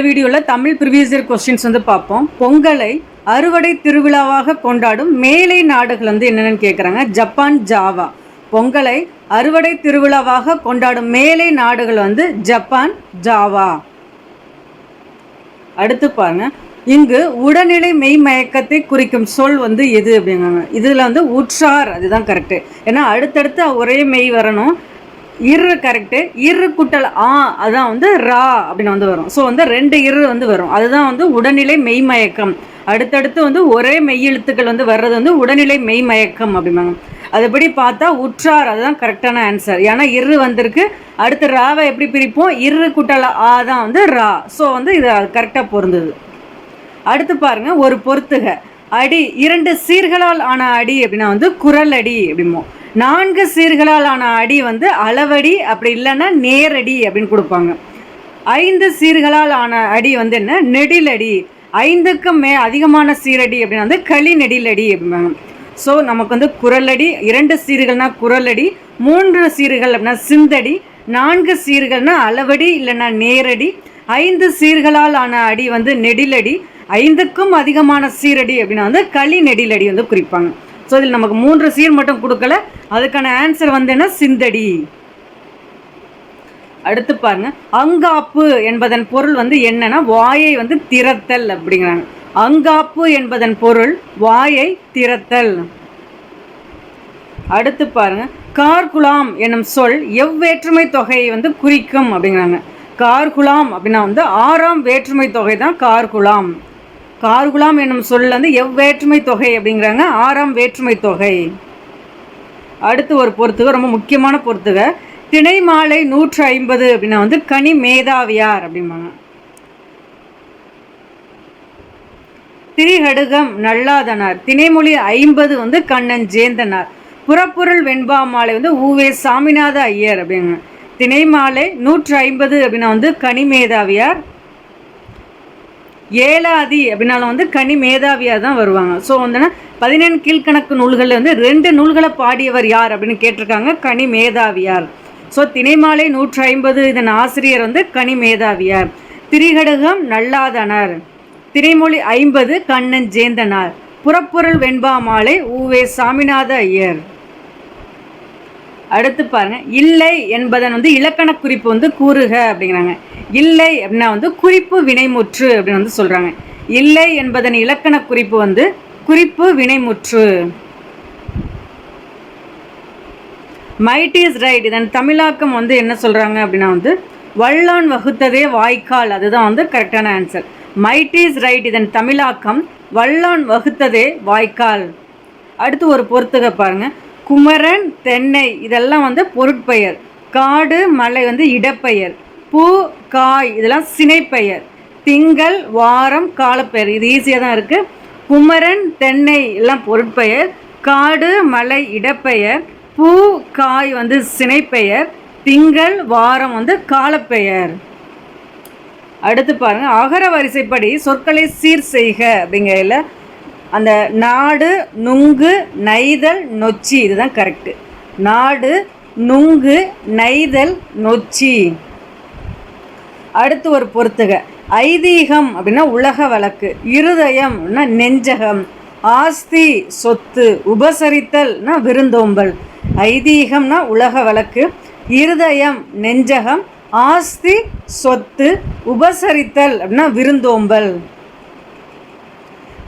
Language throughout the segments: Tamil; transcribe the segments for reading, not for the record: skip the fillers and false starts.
வீடியோவில் தமிழ் ப்ரீவியஸ் இயர் கொஸ்டின்ஸ் வந்து பார்ப்போம். பொங்கலை அறுவடை திருவிழாவாக கொண்டாடும் மேலை நாடுகள் வந்து என்னென்னு கேட்குறாங்க. Japan, Java. பொங்கலை அறுவடை திருவிழாவாக கொண்டாடும் மேலை நாடுகள் வந்து ஜப்பான், ஜாவா. அடுத்து பாருங்க, இங்கு உடல்நிலை மெய்மயக்கத்தை குறிக்கும் சொல் வந்து எது அப்படிங்கிறாங்க. இதில் வந்து உற்றார், அதுதான் கரெக்டு. ஏன்னா அடுத்தடுத்து ஒரே மெய் வரணும். இரு கரெக்டு. இரு குட்டல் அதுதான் வந்து ரா அப்படின்னு வந்து வரும். ஸோ வந்து 2 இரு வந்து வரும். அதுதான் வந்து உடல்நிலை மெய்மயக்கம். அடுத்தடுத்து வந்து ஒரே மெய்யெழுத்துக்கள் வந்து வர்றது வந்து உடல்நிலை மெய்மயக்கம் அப்படிம்பாங்க. அதுபடி பார்த்தா உற்றார், அதுதான் கரெக்டான ஆன்சர். ஏன்னா இரு வந்திருக்கு. அடுத்து ராவை எப்படி பிரிப்போம்? இரு குட்டல் தான் வந்து ரா. ஸோ வந்து இது கரெக்டாக பொருந்தது. அடுத்து பாருங்க, ஒரு பொறுத்துக. அடி 2 சீர்களால் ஆன அடி அப்படின்னா வந்து குரல் அடி அப்படிமோ. 4 சீர்களால் ஆன அடி வந்து அளவடி, அப்படி இல்லைன்னா நேரடி அப்படின்னு கொடுப்பாங்க. 5 சீர்களால் ஆன அடி வந்து என்ன? நெடிலடி. 5க்கும் அதிகமான சீரடி அப்படின்னா வந்து களி நெடிலடி அப்படிம்பாங்க. ஸோ நமக்கு வந்து குரலடி, 2 சீர்கள்னா குரலடி, 3 சீர்கள் அப்படின்னா சிந்தடி, 4 சீர்கள்னா அளவடி இல்லைன்னா நேரடி, 5 சீர்களால் ஆன அடி வந்து நெடிலடி, 5க்கும் அதிகமான சீரடி அப்படின்னா வந்து களி நெடிலடி வந்து குறிப்பாங்க. ஸோ இதில் நமக்கு 3 சீர் மட்டும் கொடுக்கல. அதுக்கான ஆன்சர் வந்து என்ன? சிந்தடி. அடுத்து பாருங்க, அங்காப்பு என்பதன் பொருள் வந்து என்னன்னா வாயை வந்து திறத்தல் அப்படிங்கிறாங்க. அங்காப்பு என்பதன் பொருள் வாயை திறத்தல். அடுத்து பாருங்க, கார்குலாம் என்னும் சொல் எவ்வேற்றுமை தொகையை வந்து குறிக்கும் அப்படிங்கிறாங்க. கார்குலாம் அப்படின்னா வந்து 6ஆம் வேற்றுமை தொகை தான் கார்குலாம். கார்குலாம் என்னும் சொல் வந்து எவ்வேற்றுமை தொகை அப்படிங்கிறாங்க. 6ஆம் வேற்றுமை தொகை. அடுத்து ஒரு பொறுத்துக, ரொம்ப முக்கியமான பொறுத்துக. திணை மாலை 150 அப்படின்னா வந்து கனி மேதாவியார் அப்படிம்பாங்க. திரிகடுகம் நல்லாதனார். திணைமொழி 50 வந்து கண்ணன் ஜேந்தனார். புறப்பொருள் வெண்பா மாலை வந்து ஊவே சாமிநாத ஐயர் அப்படிங்க. திணை மாலை 150 அப்படின்னா வந்து கனி மேதாவியார். ஏலாதி அப்படின்னாலும் வந்து கனி மேதாவியாக தான் வருவாங்க. ஸோ வந்து 14 கீழ்கணக்கு நூல்களில் வந்து 2 நூல்களை பாடியவர் யார் அப்படின்னு கேட்டிருக்காங்க. கனி மேதாவியார். ஸோ திணைமாலை 150 இதன் ஆசிரியர் வந்து கனி மேதாவியார். திரிகடுகம் நல்லாதனார். திணைமொழி 50 கண்ணன் ஜேந்தனார். புறப்பொருள் வெண்பா மாலை ஊவே சாமிநாத ஐயர். அடுத்து பாருங்க, இல்லை என்பதன் வந்து இலக்கண குறிப்பு வந்து கூறுக அப்படிங்கிறாங்க. இல்லை அப்படின்னா வந்து குறிப்பு வினைமுற்று அப்படின்னு வந்து சொல்றாங்க. இல்லை என்பதன் இலக்கண குறிப்பு வந்து குறிப்பு வினைமுற்று. மைட் இஸ் ரைட் இதன் தமிழாக்கம் வந்து என்ன சொல்றாங்க அப்படின்னா வந்து வல்லான் வகுத்ததே வாய்க்கால், அதுதான் வந்து கரெக்டான ஆன்சர். மைட் இஸ் ரைட் இதன் தமிழாக்கம் வல்லான் வகுத்ததே வாய்க்கால். அடுத்து ஒரு பொறுத்துக பாருங்க, குமரன், தென்னை இதெல்லாம் வந்து பொருட்பெயர். காடு, மலை வந்து இடப்பெயர். பூ, காய் இதெல்லாம் சினைப்பெயர். திங்கள், வாரம் காலப்பெயர். இது ஈஸியாக தான் இருக்குது. குமரன், தென்னை எல்லாம் பொருட்பெயர். காடு, மலை இடப்பெயர். பூ, காய் வந்து சினைப்பெயர். திங்கள், வாரம் வந்து காலப்பெயர். அடுத்து பாருங்க, அகர வரிசைப்படி சொற்களை சீர் செய்க அப்படிங்கையில் அந்த நாடு, நுங்கு, நெய்தல், நொச்சி இதுதான் கரெக்டு. நாடு, நுங்கு, நெய்தல், நொச்சி. அடுத்து ஒரு பொறுத்துக. ஐதீகம் அப்படின்னா உலக வழக்கு. இருதயம் அப்படின்னா நெஞ்சகம். ஆஸ்தி சொத்து. உபசரித்தல்னா விருந்தோம்பல். ஐதீகம்னா உலக வழக்கு. இருதயம் நெஞ்சகம். ஆஸ்தி சொத்து. உபசரித்தல் அப்படின்னா விருந்தோம்பல்.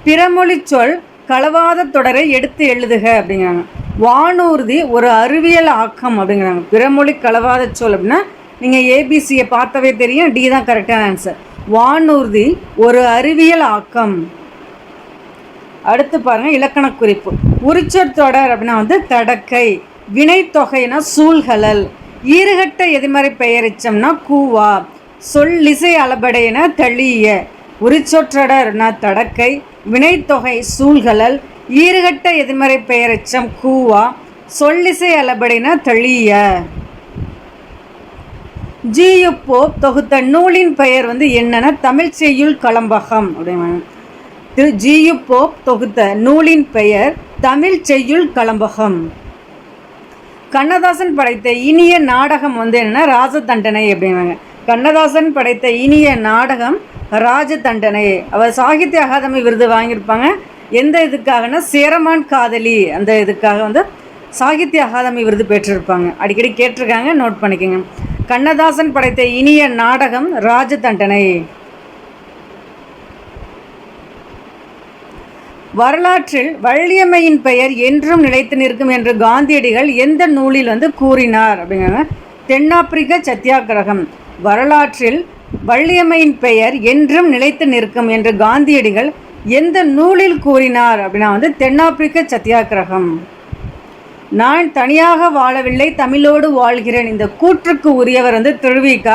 பிறமொழி சொல் களவாத தொடரை எடுத்து எழுதுக அப்படிங்கிறாங்க. வானூர்தி ஒரு அறிவியல் ஆக்கம் அப்படிங்கிறாங்க. பிறமொழி களவாத சொல் அப்படின்னா நீங்கள் ஏபிசியை பார்த்தவே தெரியும். டி தான் கரெக்டான ஆன்சர். வானூர்தி ஒரு அறிவியல் ஆக்கம். அடுத்து பாருங்கள், இலக்கண குறிப்பு. உரிச்சொற் தொடர் அப்படின்னா வந்து தடக்கை. வினைத்தொகைனா சூழ்கலல். ஈறுகட்ட எதிர்மறை பெயரிச்சம்னா கூவா. சொல்லிசை அளபடைனா தளிய. உரிச்சொற்றொடர்னா தடக்கை. வினைத்தொகை சூழ்கலல். ஈறுகட்ட எதிர்மறை பெயரிச்சம் கூவா. சொல்லிசை அளபடைனா தளிய. ஜியு போப் தொகுத்த நூலின் பெயர் வந்து என்னன்னா தமிழ் செய்யுள் கலம்பகம் அப்படின்னு. ஜியு போப் தொகுத்த நூலின் பெயர் தமிழ் செய்யுள் கலம்பகம். கண்ணதாசன் படைத்த இனிய நாடகம் வந்து என்னன்னா ராஜதண்டனை அப்படின்னாங்க. கண்ணதாசன் படைத்த இனிய நாடகம் ராஜதண்டனை. அவர் சாகித்ய அகாதமி விருது வாங்கியிருப்பாங்க. எந்த இதுக்காகனா சேரமான் காதலி அந்த இதுக்காக வந்து சாகித்ய அகாதமி விருது பெற்றிருப்பாங்க. அடிக்கடி கேட்டிருக்காங்க, நோட் பண்ணிக்கோங்க. கண்ணதாசன் படைத்த இனிய நாடகம் ராஜதண்டனை. வரலாற்றில் வள்ளியம்மையின் பெயர் என்றும் நிலைத்து நிற்கும் என்று காந்தியடிகள் எந்த நூலில் வந்து கூறினார் அப்படிங்கிறாங்க. தென்னாப்பிரிக்க சத்தியாகிரகம். வரலாற்றில் வள்ளியம்மையின் பெயர் என்றும் நிலைத்து நிற்கும் என்று காந்தியடிகள் எந்த நூலில் கூறினார் அப்படின்னா வந்து தென்னாப்பிரிக்க சத்தியாகிரகம். நான் தனியாக வாழவில்லை, தமிழோடு வாழ்கிறேன். இந்த கூற்றுக்கு உரியவர் வந்து திருவிக.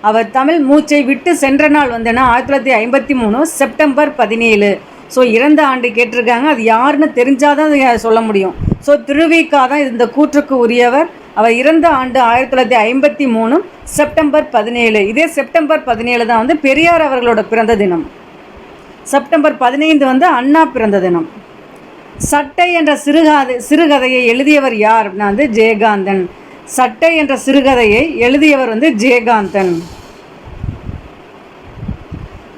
அவர் தமிழ் மூச்சை விட்டு சென்ற நாள் வந்துன்னா 1953 செப்டம்பர் 17. ஸோ இறந்த ஆண்டு கேட்டிருக்காங்க. அது யாருன்னு தெரிஞ்சாதான் அதை சொல்ல முடியும். ஸோ திருவிக தான் இந்த கூற்றுக்கு உரியவர். அவர் இறந்த ஆண்டு 1953 செப்டம்பர் 17. இதே செப்டம்பர் 17 தான் வந்து பெரியார் அவர்களோட பிறந்த தினம். செப்டம்பர் 15 வந்து அண்ணா பிறந்த தினம். சட்டை என்ற சிறுகதையை எழுதியவர் யார் அப்படின்னா வந்து ஜெயகாந்தன். சட்டை என்ற சிறுகதையை எழுதியவர் வந்து ஜெயகாந்தன்.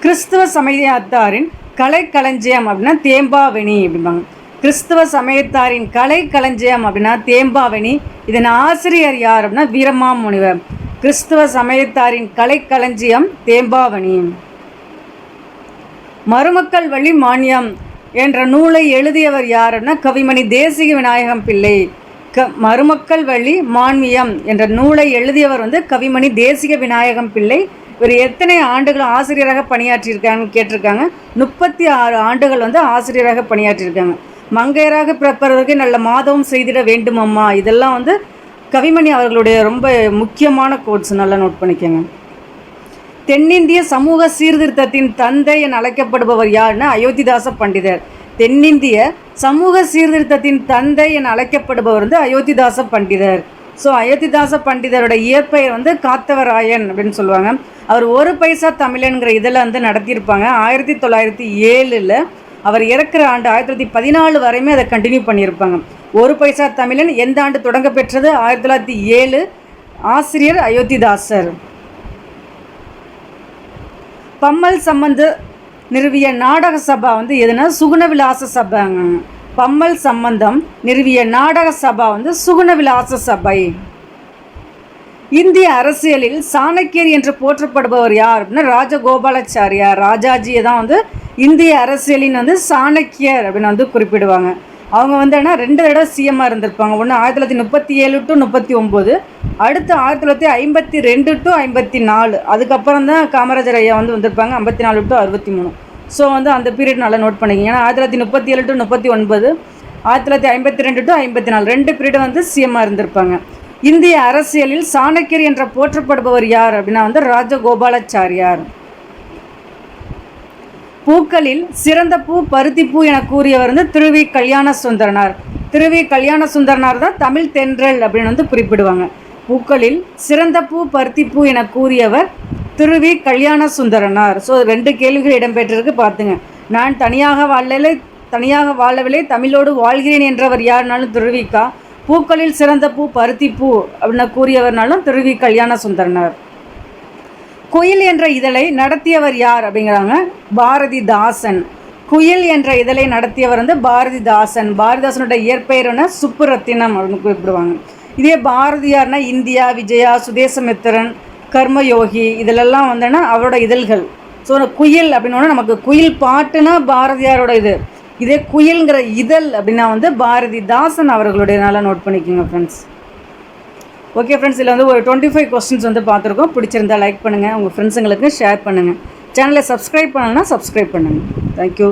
கிறிஸ்துவ சமயத்தாரின் கலைக்களஞ்சியம் அப்படின்னா தேம்பாவணி அப்படிம்பாங்க. கிறிஸ்துவ சமயத்தாரின் கலைக்களஞ்சியம் அப்படின்னா தேம்பாவணி. இதன் ஆசிரியர் யார் அப்படின்னா வீரமாமுனிவர். கிறிஸ்துவ சமயத்தாரின் கலைக்களஞ்சியம் தேம்பாவணி. மருமக்கள் வழி மானியம் என்ற நூலை எழுதியவர் யார் அப்படின்னா கவிமணி தேசிக விநாயகம் பிள்ளை. மருமக்கள் வழி மான்மியம் என்ற நூலை எழுதியவர் வந்து கவிமணி தேசிக விநாயகம் பிள்ளை. இவர் எத்தனை ஆண்டுகள் ஆசிரியராக பணியாற்றியிருக்காங்கன்னு கேட்டிருக்காங்க. 36 ஆண்டுகள் வந்து ஆசிரியராக பணியாற்றியிருக்காங்க. மங்கையராக பிறப்பதற்கு நல்ல மாதவம் செய்திட வேண்டுமம்மா. இதெல்லாம் வந்து கவிமணி அவர்களுடைய ரொம்ப முக்கியமான கோட்ஸ், நல்லா நோட் பண்ணிக்கோங்க. தென்னிந்திய சமூக சீர்திருத்தத்தின் தந்தை என அழைக்கப்படுபவர் யாருன்னா அயோத்திதாச பண்டிதர். தென்னிந்திய சமூக சீர்திருத்தத்தின் தந்தை என அழைக்கப்படுபவர் வந்து அயோத்திதாச பண்டிதர். ஸோ அயோத்திதாச பண்டிதரோட இயற்பெயர் வந்து காத்தவராயன் அப்படின்னு சொல்லுவாங்க. அவர் ஒரு பைசா தமிழன்கிற இதில் வந்து நடத்தியிருப்பாங்க. 1907. அவர் இறக்குற ஆண்டு 1914 வரையுமே அதை கண்டினியூ பண்ணியிருப்பாங்க. ஒரு பைசா தமிழன் எந்த ஆண்டு தொடங்க பெற்றது? 1907. ஆசிரியர் அயோத்திதாசர். பம்மல் சம்பந்த நிறுவிய நாடக சபா வந்து எதுனா சுகுணவிலாச சபைங்க. பம்மல் சம்பந்தம் நிறுவிய நாடக சபா வந்து சுகுணவிலாச சபை. இந்திய அரசியலில் சாணக்கியர் என்று போற்றப்படுபவர் யார் அப்படின்னா ராஜகோபாலாச்சாரியார். ராஜாஜியை தான் வந்து இந்திய அரசியலின் வந்து சாணக்கியர் அப்படின்னு வந்து குறிப்பிடுவாங்க. அவங்க வந்து என்ன 2 தடவை சிஎம்மாக இருந்திருப்பாங்க. ஒன்று 1937 to 39, அடுத்து 1952 to 54. அதுக்கப்புறம் தான் காமராஜர் ஐயா வந்து வந்திருப்பாங்க 54 to 63. ஸோ வந்து அந்த பீரியட் நல்லா நோட் பண்ணிக்கிங்க. ஏன்னா 1937 to 39, 1952 to 54 2 பீரியட் வந்து சிஎம்மாக இருந்திருப்பாங்க. இந்திய அரசியலில் சாணக்கியர் என்ற போற்றப்படுபவர் யார் அப்படின்னா வந்து ராஜகோபாலாச்சாரியார். பூக்களில் சிறந்த பூ பருத்திப்பூ என கூறியவர் வந்து திருவி கல்யாண சுந்தரனார். திருவி கல்யாண சுந்தரனார் தான் தமிழ் தென்றல் அப்படின்னு வந்து குறிப்பிடுவாங்க. பூக்களில் சிறந்த பூ பருத்திப்பூ என கூறியவர் திருவி கல்யாண சுந்தரனார். ஸோ 2 கேள்விகள் இடம்பெற்றிருக்கு பார்த்துங்க. நான் தனியாக வாழவில்லை, தமிழோடு வாழ்கிறேன் என்றவர் யாருனாலும் திருவிக்கா. பூக்களில் சிறந்த பூ பருத்திப்பூ அப்படின்னு கூறியவர்னாலும் திருவி கல்யாண சுந்தரனார். குயில் என்ற இதழை நடத்தியவர் யார் அப்படிங்கிறாங்க பாரதிதாசன். குயில் என்ற இதழை நடத்தியவர் வந்து பாரதிதாசன். பாரதிதாசனோட இயற்பெயர்னா சுப்புரத்தினம் அப்படின்னு குறிப்பிடுவாங்க. இதே பாரதியார்னா இந்தியா, விஜயா, சுதேசமித்திரன், கர்மயோகி இதிலெல்லாம் வந்தோன்னா அவரோட இதழ்கள். ஸோ குயில் அப்படின்னா நமக்கு குயில் பாட்டுனா பாரதியாரோட இது. இதே குயில்ங்கிற இதழ் அப்படின்னா வந்து பாரதிதாசன் அவர்களுடைய. நல்லா நோட் பண்ணிக்கோங்க ஃப்ரெண்ட்ஸ். ஓகே ஃப்ரெண்ட்ஸ், இதில் வந்து ஒரு 25 கொஸ்டின்ஸ் வந்து பார்த்துருக்கோம். பிடிச்சிருந்தா லைக் பண்ணுங்கள், உங்கள் ஃப்ரெண்ட்ஸுங்களுக்கு ஷேர் பண்ணுங்கள். சேனலை சப்ஸ்கிரைப் பண்ணலைன்னா சப்ஸ்கிரைப் பண்ணுங்கள். தேங்க்யூ.